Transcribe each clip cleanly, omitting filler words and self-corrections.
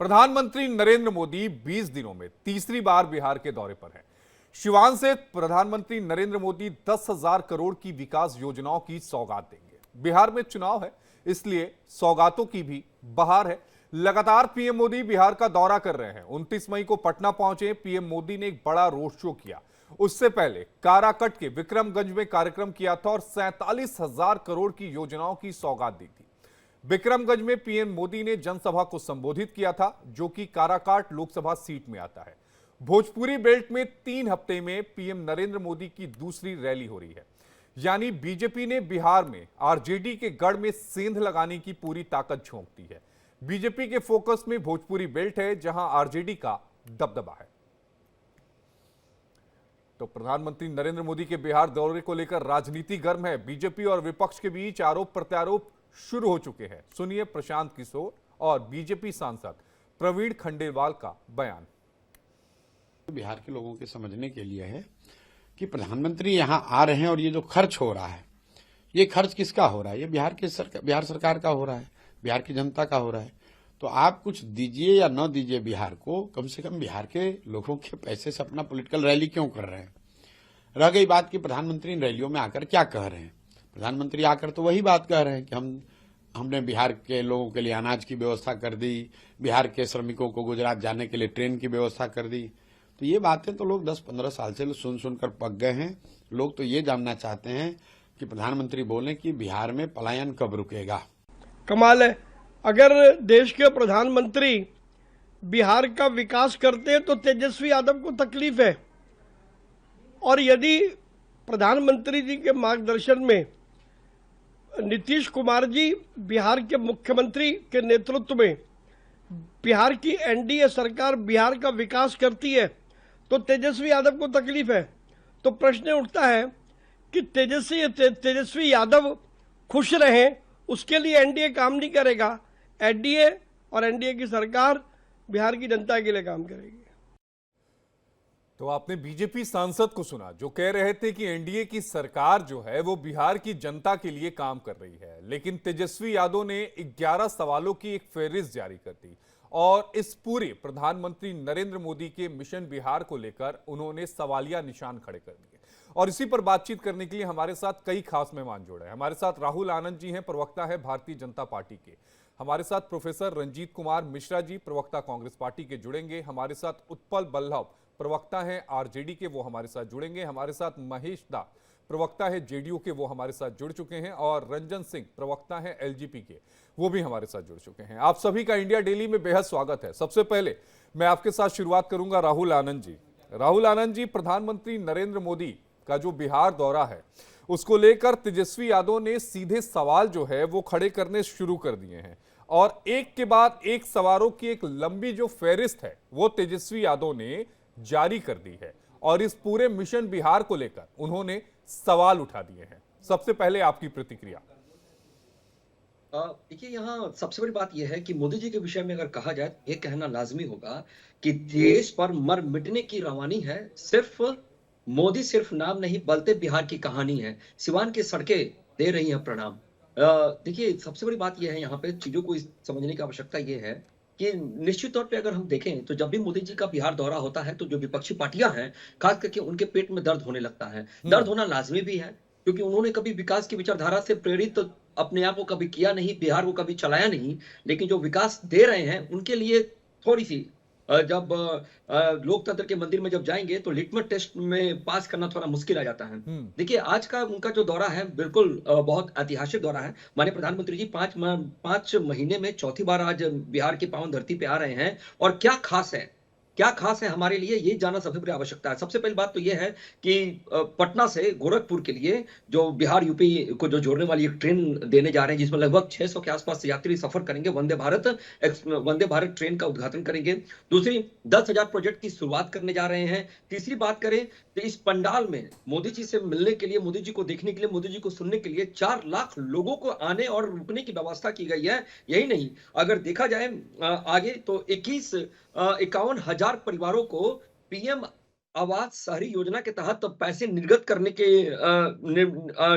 प्रधानमंत्री नरेंद्र मोदी 20 दिनों में तीसरी बार बिहार के दौरे पर हैं। शिवान से प्रधानमंत्री नरेंद्र मोदी 10,000 करोड़ की विकास योजनाओं की सौगात देंगे। बिहार में चुनाव है, इसलिए सौगातों की भी बहार है। लगातार पीएम मोदी बिहार का दौरा कर रहे हैं। 29 मई को पटना पहुंचे पीएम मोदी ने एक बड़ा रोड शो किया। उससे पहले काराकट के विक्रमगंज में कार्यक्रम किया था और 47,000 करोड़ की योजनाओं की सौगात दी थी। विक्रमगंज में पीएम मोदी ने जनसभा को संबोधित किया था, जो कि काराकाट लोकसभा सीट में आता है। भोजपुरी बेल्ट में 3 हफ्ते में पीएम नरेंद्र मोदी की दूसरी रैली हो रही है। यानी बीजेपी ने बिहार में आरजेडी के गढ़ में सेंध लगाने की पूरी ताकत झोंक दी है। बीजेपी के फोकस में भोजपुरी बेल्ट है, जहां आरजेडी का दबदबा है। तो प्रधानमंत्री नरेंद्र मोदी के बिहार दौरे को लेकर राजनीति गर्म है। बीजेपी और विपक्ष के बीच आरोप प्रत्यारोप शुरू हो चुके हैं। सुनिए प्रशांत किशोर और बीजेपी सांसद प्रवीण खंडेलवाल का बयान। बिहार के लोगों के समझने के लिए है कि प्रधानमंत्री यहां आ रहे हैं और ये जो खर्च हो रहा है, ये खर्च किसका हो रहा है? ये बिहार सरकार का हो रहा है, बिहार की जनता का हो रहा है। तो आप कुछ दीजिए या न दीजिए बिहार को, कम से कम बिहार के लोगों के पैसे से अपना पॉलिटिकल रैली क्यों कर रहे हैं? रह गई बात कि प्रधानमंत्री इन रैलियों में आकर क्या कह रहे हैं। प्रधानमंत्री आकर तो वही बात कह रहे हैं कि हमने बिहार के लोगों के लिए अनाज की व्यवस्था कर दी, बिहार के श्रमिकों को गुजरात जाने के लिए ट्रेन की व्यवस्था कर दी। तो ये बातें तो लोग 10-15 साल से सुनकर पक गए हैं। लोग तो ये जानना चाहते हैं कि प्रधानमंत्री बोलें कि बिहार में पलायन कब रुकेगा। कमाल है, अगर देश के प्रधानमंत्री बिहार का विकास करते हैं तो तेजस्वी यादव को तकलीफ है, और यदि प्रधानमंत्री जी के मार्गदर्शन में नीतीश कुमार जी बिहार के मुख्यमंत्री के नेतृत्व में बिहार की एनडीए सरकार बिहार का विकास करती है तो तेजस्वी यादव को तकलीफ है। तो प्रश्न उठता है कि तेजस्वी यादव खुश रहें, उसके लिए एनडीए काम नहीं करेगा। एनडीए और एनडीए की सरकार बिहार की जनता के लिए काम करेगी। तो आपने बीजेपी सांसद को सुना, जो कह रहे थे कि एनडीए की सरकार जो है वो बिहार की जनता के लिए काम कर रही है। लेकिन तेजस्वी यादव ने 11 सवालों की एक फहरिस्त जारी कर दी और इस पूरे प्रधानमंत्री नरेंद्र मोदी के मिशन बिहार को लेकर उन्होंने सवालिया निशान खड़े कर दिए। और इसी पर बातचीत करने के लिए हमारे साथ कई खास मेहमान जुड़े हैं। हमारे साथ राहुल आनंद जी हैं, प्रवक्ता है भारतीय जनता पार्टी के। हमारे साथ प्रोफेसर रंजीत कुमार मिश्रा जी, प्रवक्ता कांग्रेस पार्टी के, जुड़ेंगे। हमारे साथ उत्पल बल्लभ, प्रवक्ता हैं आरजेडी के, वो हमारे साथ जुड़ेंगे। हमारे साथ महेश दा, प्रवक्ता है जेडीयू के, वो हमारे साथ जुड़ चुके हैं। और रंजन सिंह, प्रवक्ता हैं एलजेपी के, वो भी हमारे साथ जुड़ चुके हैं। आप सभी का इंडिया डेली में बेहद स्वागत है। सबसे पहले मैं आपके साथ शुरुआत करूंगा राहुल आनंद जी। राहुल आनंद जी, प्रधानमंत्री नरेंद्र मोदी का जो बिहार दौरा है उसको लेकर तेजस्वी यादव ने सीधे सवाल जो है वो खड़े करने शुरू कर दिए हैं और एक के बाद एक सवालों की एक लंबी जो फहरिस्त है वो तेजस्वी यादव ने जारी कर दी है और इस पूरे मिशन बिहार को लेकर उन्होंने सवाल उठा दिए हैं। सबसे पहले आपकी प्रतिक्रिया। देखिए, यहाँ सबसे बड़ी बात यह है कि मोदी जी के विषय में अगर कहा जाए तो ये कहना लाजमी होगा कि देश पर मर मिटने की रवानी है। सिर्फ मोदी सिर्फ नाम नहीं, बल्कि बिहार की कहानी है। सिवान की सड़कें दे रही हैं प्रणाम। देखिए, सबसे बड़ी बात यह है, यहाँ पे चीजों को समझने की आवश्यकता यह है कि निश्चित तौर पे अगर हम देखें तो जब भी मोदी जी का बिहार दौरा होता है तो जो विपक्षी पार्टियां हैं, खास करके उनके पेट में दर्द होने लगता है। दर्द होना लाजमी भी है, क्योंकि उन्होंने कभी विकास की विचारधारा से प्रेरित अपने आप को कभी किया नहीं, बिहार को कभी चलाया नहीं। लेकिन जो विकास दे रहे हैं उनके लिए थोड़ी सी जब लोकतंत्र के मंदिर में जब जाएंगे तो लिटमस टेस्ट में पास करना थोड़ा मुश्किल आ जाता है। देखिए, आज का उनका जो दौरा है बिल्कुल बहुत ऐतिहासिक दौरा है। माननीय प्रधानमंत्री जी 5 महीने में चौथी बार आज बिहार की पावन धरती पे आ रहे हैं। और क्या खास है हमारे लिए, ये जानना सबसे बड़ी आवश्यकता है। सबसे पहली बात तो ये है कि पटना से गोरखपुर के लिए जो बिहार यूपी को जो जोड़ने वाली एक ट्रेन देने जा रहे हैं, जिसमें लगभग 600 के आसपास यात्री सफर करेंगे। वंदे भारत ट्रेन का उद्घाटन करेंगे। दूसरी, 10,000 प्रोजेक्ट की शुरुआत करने जा रहे हैं। तीसरी बात करें तो इस पंडाल में मोदी जी से मिलने के लिए, मोदी जी को देखने के लिए, मोदी जी को सुनने के लिए 4 लाख लोगों को आने और रुकने की व्यवस्था की गई है। यही नहीं, अगर देखा जाए आगे तो 51 हजार परिवारों को पीएम आवास शहरी योजना के तहत तो पैसे निर्गत करने के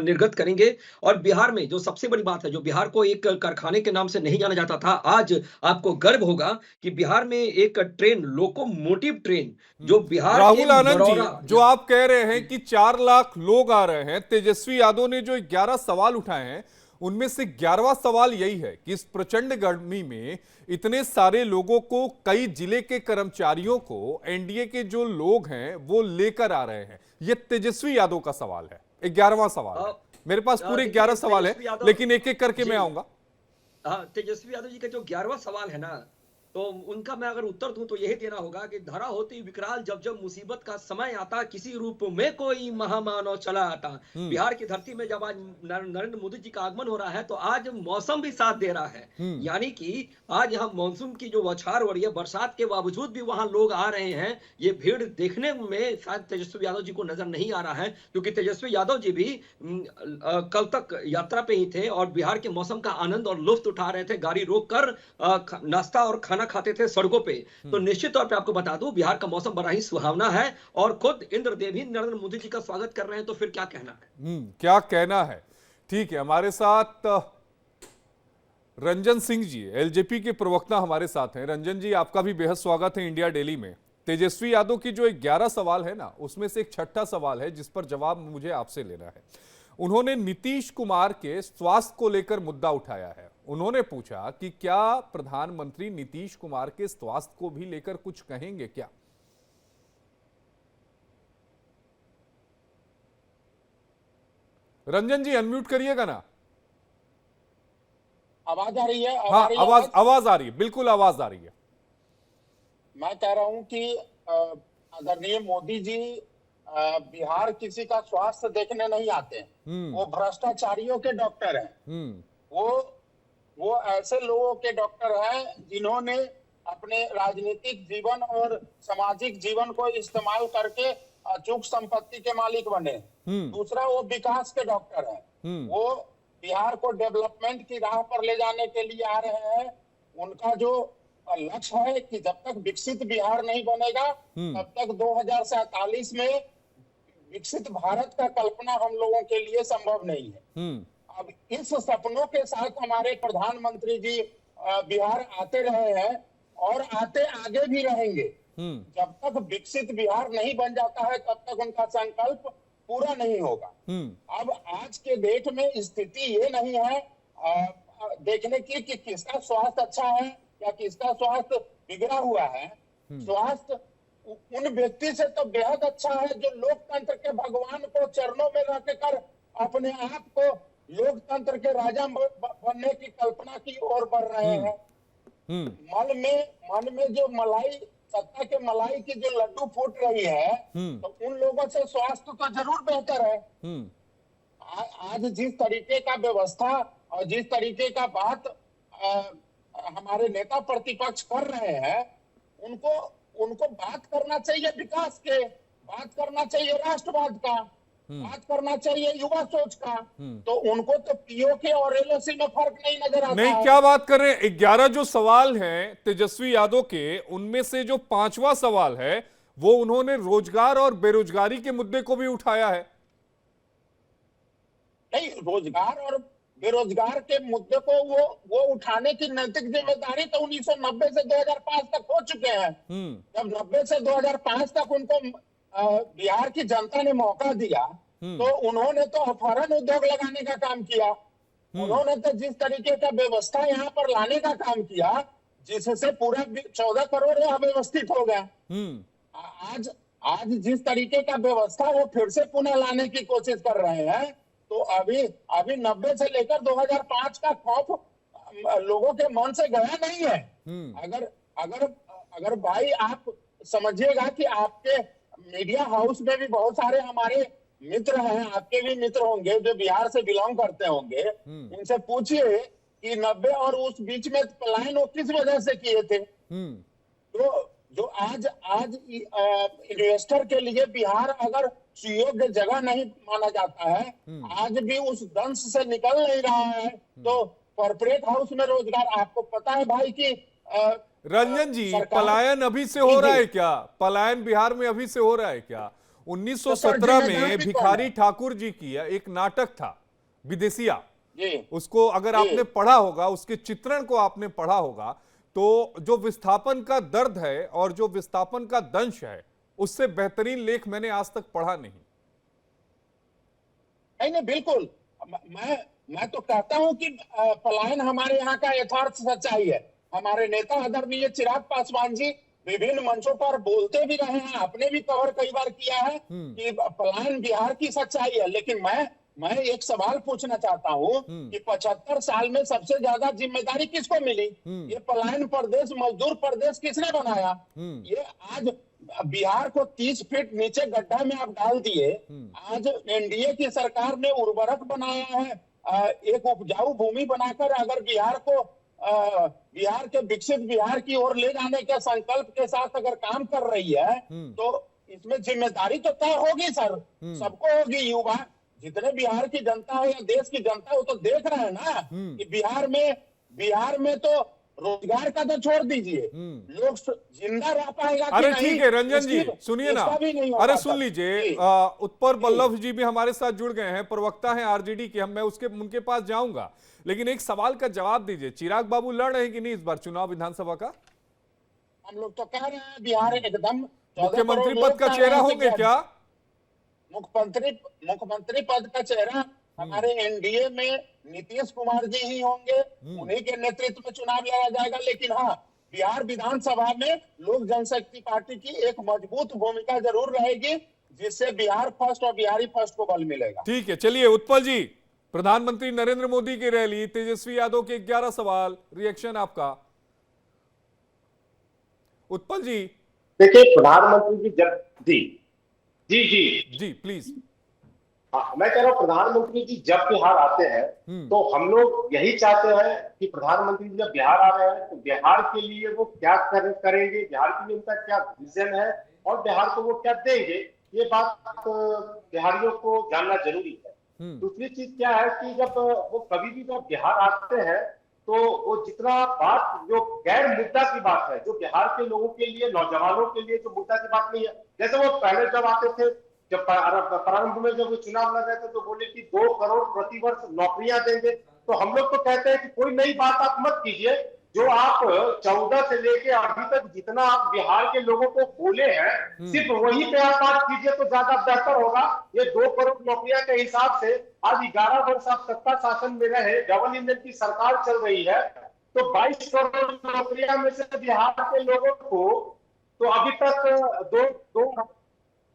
निर्गत करेंगे और बिहार में जो सबसे बड़ी बात है, जो बिहार को एक कारखाने के नाम से नहीं जाना जाता था, आज आपको गर्व होगा कि बिहार में एक ट्रेन, लोकोमोटिव ट्रेन, जो बिहार के राहुल आनंद जी, बरौरा जो आप कह रहे हैं कि 4 लाख लोग आ रहे हैं, तेजस्वी यादव ने जो 11 सवाल उठाए हैं, उनमें से 11वां सवाल यही है कि इस प्रचंड गर्मी में इतने सारे लोगों को, कई जिले के कर्मचारियों को एनडीए के जो लोग हैं वो लेकर आ रहे हैं। ये तेजस्वी यादव का सवाल है, 11वां सवाल है। मेरे पास पूरे 11 सवाल है, लेकिन एक एक करके मैं आऊंगा। हाँ, तेजस्वी यादव जी का जो 11वां सवाल है ना, तो उनका मैं अगर उत्तर दूं तो यही देना होगा कि धरा होती विकराल जब जब मुसीबत का समय आता, किसी रूप में कोई महामानव चला आता। बिहार की धरती में जब आज नरेंद्र मोदी जी का आगमन हो रहा है, तो आज मौसम भी साथ दे रहा है। यानी कि आज यहाँ मानसून की जो बौछार हो रही है, बरसात के बावजूद भी वहां लोग आ रहे हैं। ये भीड़ देखने में शायद तेजस्वी यादव जी को नजर नहीं आ रहा है, क्योंकि तेजस्वी यादव जी भी कल तक यात्रा पे ही थे और बिहार के मौसम का आनंद और लुत्फ उठा रहे थे, गाड़ी रोककर नाश्ता और खाना खाते थे सड़कों पे। तो निश्चित तौर पे आपको बता दूं, बिहार का मौसम बड़ा ही सुहावना है और खुद इंद्रदेव ही नरेंद्र मोदी जी का स्वागत कर रहे हैं, तो फिर क्या कहना है। क्या कहना है। ठीक है, हमारे साथ रंजन सिंह जी, एलजेपी के प्रवक्ता हमारे साथ हैं। रंजन जी, आपका भी बेहद स्वागत है इंडिया डेली में। तेजस्वी यादव की जो 11 सवाल है ना, उसमें से एक छठा सवाल है जिस पर जवाब मुझे आपसे लेना है। उन्होंने नीतीश कुमार के स्वास्थ्य को लेकर मुद्दा उठाया है। उन्होंने पूछा कि क्या प्रधानमंत्री नीतीश कुमार के स्वास्थ्य को भी लेकर कुछ कहेंगे क्या? रंजन जी, अनम्यूट करिएगा ना। आवाज आ रही है? हाँ, आवाज आ रही है, बिल्कुल आवाज आ रही है। मैं कह रहा हूं कि आदरणीय मोदी जी बिहार किसी का स्वास्थ्य देखने नहीं आते हैं। वो भ्रष्टाचारियों के डॉक्टर हैं। वो ऐसे लोगों के डॉक्टर हैं जिन्होंने अपने राजनीतिक जीवन और सामाजिक जीवन को इस्तेमाल करके अचूक संपत्ति के मालिक बने। दूसरा, वो विकास के डॉक्टर हैं। वो बिहार को डेवलपमेंट की राह पर ले जाने के लिए आ रहे हैं। उनका जो लक्ष्य है कि जब तक विकसित बिहार नहीं बनेगा, तब तक 2047 में विकसित भारत का कल्पना हम लोगों के लिए संभव नहीं है। अब इस सपनों के साथ हमारे प्रधानमंत्री जी बिहार आते रहे हैं और आते आगे भी रहेंगे। जब तक विकसित बिहार नहीं बन जाता है, तब तक उनका संकल्प पूरा नहीं होगा। अब आज के डेट में स्थिति ये नहीं है देखने की कि किसका स्वास्थ्य अच्छा है या किसका स्वास्थ्य बिगड़ा हुआ है। स्वास्थ्य उन व्यक्ति से तो बेहद अच्छा है जो लोकतंत्र के भगवान को चरणों में रखकर अपने आप को लोकतंत्र के राजा बनने की कल्पना की ओर बढ़ रहे हैं। मन में जो मलाई, सत्ता के मलाई की जो लड्डू फूट रही है, तो उन लोगों से स्वास्थ्य तो जरूर बेहतर है। आज जिस तरीके का व्यवस्था और जिस तरीके का बात हमारे नेता प्रतिपक्ष कर रहे हैं, उनको बात करना चाहिए विकास के, बात करना चाहिए राष्ट्रवाद का, बात करना चाहिए युवा सोच का। तो उनको तो पीओके और एलओसी में फर्क नहीं नजर आता नहीं, क्या बात कर रहे हैं। 11 जो सवाल हैं तेजस्वी यादव के, उनमें से जो 5वां सवाल है वो उन्होंने रोजगार और बेरोजगारी के मुद्दे को भी उठाया है। नहीं, रोजगार और बेरोजगार के मुद्दे को वो उठाने की नैतिक जिम्मेदारी तो 1990 से 2005 तक हो चुके हैं। जब 90 से 2005 तक उनको बिहार की जनता ने मौका दिया, तो उन्होंने तो अपहरण उद्योग लगाने का काम किया। उन्होंने तो जिस तरीके का व्यवस्था यहाँ पर लाने का काम किया, जिससे पूरा 14 करोड़ अव्यवस्थित हो गया। आज जिस तरीके का व्यवस्था वो फिर से पुनः लाने की कोशिश कर रहे हैं, तो अभी 90 से लेकर 2005 का खौफ लोगों के मन से गया नहीं है। अगर भाई आप समझिएगा कि आपके मीडिया हाउस में भी बहुत सारे हमारे मित्र हैं, आपके भी मित्र होंगे जो बिहार से बिलोंग करते होंगे, उनसे पूछिए कि 90 और उस बीच में पलायन वो किस वजह से किए थे। तो जो आज इन्वेस्टर के लिए बिहार अगर सुयोग्य जगह नहीं माना जाता है, आज भी उस दंश से निकल नहीं रहा है, तो कॉर्पोरेट हाउस में रोजगार, आपको पता है भाई कि रंजन जी, सरकार- पलायन अभी से हो रहा जी। है क्या? पलायन बिहार में अभी से हो रहा है क्या? 1917 जिम्मेदार में भी कौन भिखारी है? ठाकुर जी की एक नाटक था विदेशिया, जी उसको अगर जी। आपने पढ़ा होगा, उसके चित्रण को आपने पढ़ा होगा, तो जो विस्थापन का दर्द है और जो विस्थापन का दंश है, उससे बेहतरीन लेख मैंने आज तक पढ़ा नहीं। नहीं बिल्कुल। मैं तो कहता हूं कि पलायन हमारे यहाँ का यथार्थ सच्चाई है। हमारे नेता आदरणीय चिराग पासवान जी विभिन्न मंचों पर बोलते भी रहे हैं, आपने भी कवर कई बार किया है कि पलायन बिहार की सच्चाई है। लेकिन मैं एक सवाल पूछना चाहता हूं कि 75 साल में सबसे ज्यादा जिम्मेदारी किसको मिली? ये पलायन प्रदेश, मजदूर प्रदेश किसने बनाया? ये आज बिहार को 30 फीट नीचे गड्ढा में आप डाल दिए। आज एनडीए की सरकार ने उर्वरक बनाया है, एक उपजाऊ भूमि बनाकर अगर बिहार को बिहार के विकसित बिहार की ओर ले जाने के संकल्प के साथ अगर काम कर रही है, तो इसमें जिम्मेदारी तो तय होगी सर, सबको होगी। युवा जितने बिहार की जनता है या देश की जनता है वो तो देख रहे हैं ना कि बिहार में तो रोजगार का तो छोड़ दीजिए, लोग जिंदा रह पाएगा कि अरे नहीं, ठीक है रंजन जी, इसकी- सुनिए ना, इसका भी नहीं हो अरे पाता। सुन लीजिए, जी। उत्पल बल्लभ जी भी हमारे साथ जुड़ गए हैं, प्रवक्ता हैं आरजेडी के। मैं उनके पास जाऊंगा, लेकिन एक सवाल का जवाब दीजिए। चिराग बाबू लड़ रहे हैं कि नहीं इस बार चुनाव विधानसभा का? हम लोग तो कह रहे हैं बिहार एकदम 14 मुख्यमंत्री करोड़ पद का लोग चेहरा चाह रहे होंगे हैं क्या? मुख्यमंत्री पद का चेहरा हमारे एनडीए में नीतीश कुमार जी ही होंगे, उन्हीं के नेतृत्व में चुनाव लड़ा जाएगा। लेकिन हाँ, बिहार विधानसभा में लोक जनशक्ति पार्टी की एक मजबूत भूमिका जरूर रहेगी, जिससे बिहार फर्स्ट और बिहारी फर्स्ट को बल मिलेगा। ठीक है, चलिए उत्पल जी, प्रधानमंत्री नरेंद्र मोदी की रैली, तेजस्वी यादव के 11 सवाल, रिएक्शन आपका। उत्पल जी। देखिए, प्रधानमंत्री जी जब जी जी जी जी प्लीज। मैं कह रहा हूँ प्रधानमंत्री जी जब बिहार आते हैं तो हम लोग यही चाहते हैं कि प्रधानमंत्री जी जब बिहार आ रहे हैं तो बिहार के लिए वो क्या करेंगे, बिहार के लिए उनका क्या विजन है और बिहार को वो क्या देंगे, ये बात बिहारियों को जानना जरूरी है। दूसरी चीज क्या है कि जब वो कभी भी जब बिहार आते हैं तो वो जितना बात जो गैर मुद्दा की बात है, जो बिहार के लोगों के लिए, नौजवानों के लिए जो मुद्दा की बात नहीं है, जैसे वो पहले जब आते थे, जब प्रारंभ में जब वो चुनाव लड़ रहे थे तो बोले कि 2 करोड़ प्रतिवर्ष नौकरियां देंगे। तो हम लोग तो कहते हैं कि कोई नई बात आप मत कीजिए, जो आप 14 से लेके अभी तक जितना आप बिहार के लोगों को बोले हैं सिर्फ वही पे आप बात कीजिए तो ज्यादा बेहतर होगा। ये 2 करोड़ नौकरियां के हिसाब से आज 11 वर्ष आप सत्ता शासन में रहे, डबल इंजन की सरकार चल रही है, तो 22 करोड़ नौकरियां में से बिहार के लोगों को तो अभी तक दो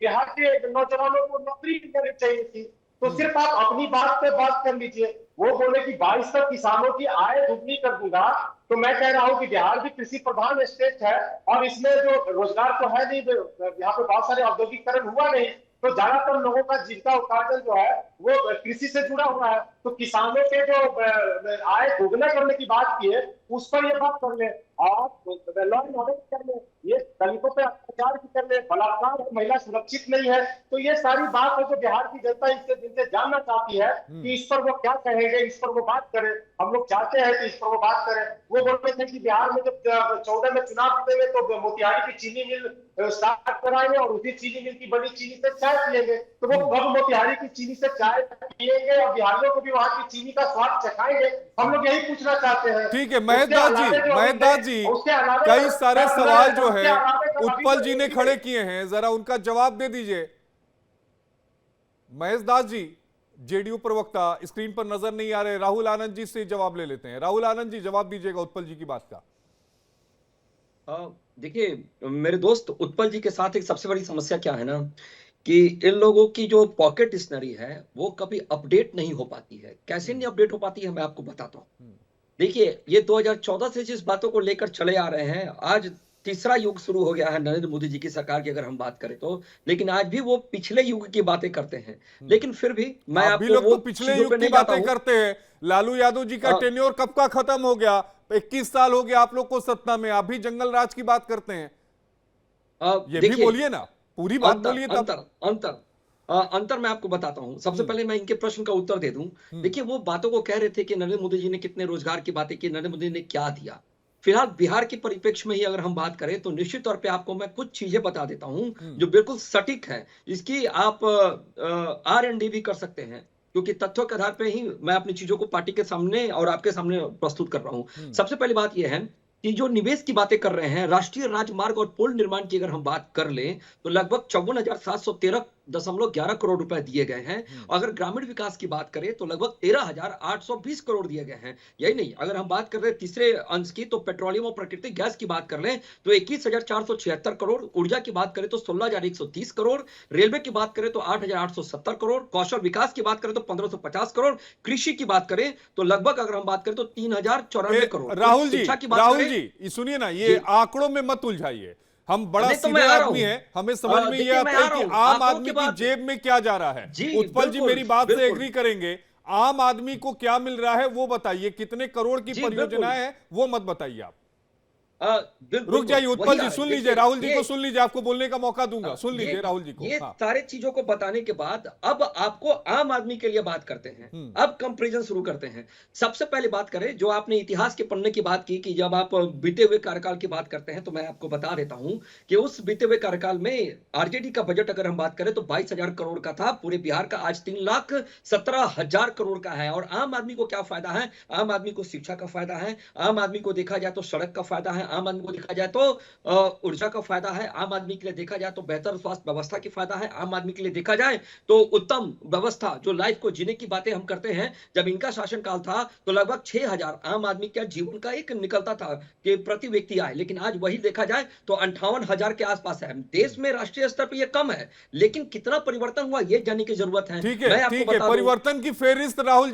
बिहार के नौजवानों को नौकरी करनी चाहिए थी। तो सिर्फ आप अपनी बात पे बात कर लीजिए। वो बोले कि 22 तक किसानों की आय दुगनी कर दूंगा, तो मैं कह रहा हूं कि बिहार भी कृषि प्रधान स्टेट है और इसमें जो रोजगार तो है नहीं, यहाँ पे बहुत सारे औद्योगिकरण हुआ नहीं, तो ज्यादातर लोगों का जीविका उपार्जन जो है वो कृषि से जुड़ा हुआ है। तो किसानों के जो आय दोगुना करने की बात की है उस पर ये बात कर ले, और लॉ एंड ऑर्डर कर ले, ये दलितों पे अत्याचार की कर ले, बलात्कार है, महिला सुरक्षित नहीं है। तो ये सारी बात है जो बिहार की जनता इससे दिन से जानना चाहती है कि इस पर वो क्या कहेंगे, इस पर वो बात करें। हम लोग चाहते हैं कि इस पर वो बात करें। वो बोलते थे कि बिहार में जब 14 में चुनाव जीतेंगे तो मोतिहारी की चीनी मिल स्टार्ट कराएंगे और उसी चीनी मिल की बनी चीनी से चाय पिएंगे। तो वो कब मोतिहारी की चीनी से चाय पिएंगे और बिहारियों को भी वहां की चीनी का स्वाद चखाएंगे, हम लोग यही पूछना चाहते हैं। ठीक है महेश जी, कई सारे सवाल जो है उत्पल जी ने खड़े किए हैं, जरा उनका जवाब दे दीजिए। महेश दास जी, जेडीयू प्रवक्ता, स्क्रीन पर नजर नहीं आ रहे, राहुल आनंद जी से जवाब ले लेते हैं। राहुल आनंद जी जवाब दीजिएगा उत्पल जी की बात का। देखिए मेरे दोस्त, उत्पल जी के साथ एक सबसे बड़ी समस्या क्या है ना कि इन लोगों की जो पॉकेट स्टनरी है वो कभी अपडेट नहीं हो पाती है। कैसे नहीं अपडेट हो पाती है मैं आपको बताता हूँ। देखिए ये 2014 से जिस बातों को लेकर चले आ रहे हैं, आज तीसरा युग शुरू हो गया है नरेंद्र मोदी जी की सरकार की अगर हम बात करें तो, लेकिन आज भी वो पिछले युग की बातें करते हैं। लेकिन फिर भी मैं आप आपको भी लोग वो तो पिछले चीजों युग पे की नहीं जाता बातें हूं। करते हैं। लालू यादव जी का टेन्योर कब का खत्म हो गया? 21 साल हो गया आप लोग को सत्ता में, आप भी जंगल राज की बात करते हैं। ये भी बोलिए ना, पूरी बात बोलिए तब। अंतर मैं आपको बताता हूं। सबसे पहले मैं इनके प्रश्न का उत्तर दे दूं। देखिए वो बातों को कह रहे थे कि नरेंद्र मोदी जी ने कितने रोजगार की बातें की, नरेंद्र मोदी ने क्या दिया। फिलहाल बिहार के परिप्रेक्ष्य में ही अगर हम बात करें तो निश्चित तौर पे आपको मैं कुछ चीजें बता देता हूं जो बिल्कुल सटीक है। इसकी आप R&D भी कर सकते हैं, क्योंकि तथ्यों के आधार पे ही मैं अपनी चीजों को पार्टी के सामने और आपके सामने प्रस्तुत कर रहा हूं। सबसे पहली बात यह है कि जो निवेश की बातें कर रहे हैं, राष्ट्रीय राजमार्ग और पुल निर्माण की अगर हम बात कर लें तो लगभग 54,713.11 करोड़ रुपए दिए गए हैं। अगर ग्रामीण विकास की बात करें तो लगभग 13,820 करोड़ दिए गए हैं। यही नहीं, अगर हम बात कर रहे हैं तीसरे अंश की तो पेट्रोलियम और प्राकृतिक गैस की बात कर लें तो 21,476 करोड़, ऊर्जा की बात करें तो 16,130 करोड़, रेलवे की बात करें तो 8,870 करोड़, कौशल विकास की बात करें तो 1,550 करोड़, कृषि की बात करें तो लगभग अगर हम बात करें तो 3,094 करोड़। राहुल जी, शिक्षा की बात राहुल करें, जी सुनिए ना, ये आंकड़ों में मत उलझाइए। हम बड़ा नहीं तो सीधे मैं आ रहा आदमी हूं। है, हमें समझ में ये देखिए, मैं आता है आ रहा कि हूं। आम आंकड़ों आदमी के की बाद- जेब में क्या जा रहा है। जी, उत्पल जी बिल्कुल, मेरी बात से बिल्कुल। एग्री करेंगे। आम आदमी को क्या मिल रहा है वो बताइए, कितने करोड़ की जी, परियोजनाएं हैं वो मत बताइए आप। बिल्कुल, रुक जाइए उत्पल वही जी, आ- सुन देखिए, लीजिए, राहुल जी ये- को सुन लीजिए, आपको बोलने का मौका दूंगा। सुन ये- लीजिए राहुल जी को। ये हाँ। सारे चीजों को बताने के बाद अब आपको आम आदमी के लिए बात करते हैं। अब कंपैरिजन शुरू करते हैं। सबसे पहले बात करें, जो आपने इतिहास के पन्ने की बात की कि जब आप बीते हुए कार्यकाल की बात करते हैं, तो मैं आपको बता देता हूं कि उस बीते हुए कार्यकाल में आरजेडी का बजट अगर हम बात करें तो 22,000 करोड़ का था पूरे बिहार का, आज 3,17,000 करोड़ का है। और आम आदमी को क्या फायदा है? आम आदमी को शिक्षा का फायदा है, आम आदमी को देखा जाए तो सड़क का फायदा है, आम आदमी को देखा जाए तो ऊर्जा का फायदा है, आम आदमी के लिए देखा जाए तो बेहतर स्वास्थ्य व्यवस्था की फायदा है, आम आदमी के लिए देखा जाए तो उत्तम व्यवस्था, जो लाइफ को जीने की बातें हम करते हैं। जब इनका शासनकाल था तो लगभग 6,000 आम आदमी का जीवन का एक निकलता था कि प्रति व्यक्ति आए, लेकिन आज वही देखा जाए तो 58,000 के आसपास है। देश में राष्ट्रीय स्तर पर यह कम है, लेकिन कितना परिवर्तन हुआ ये जानने की जरूरत है। ठीक मैं है, आपको ठीक है, बता दूं- परिवर्तन की फेहरिस्त राहुल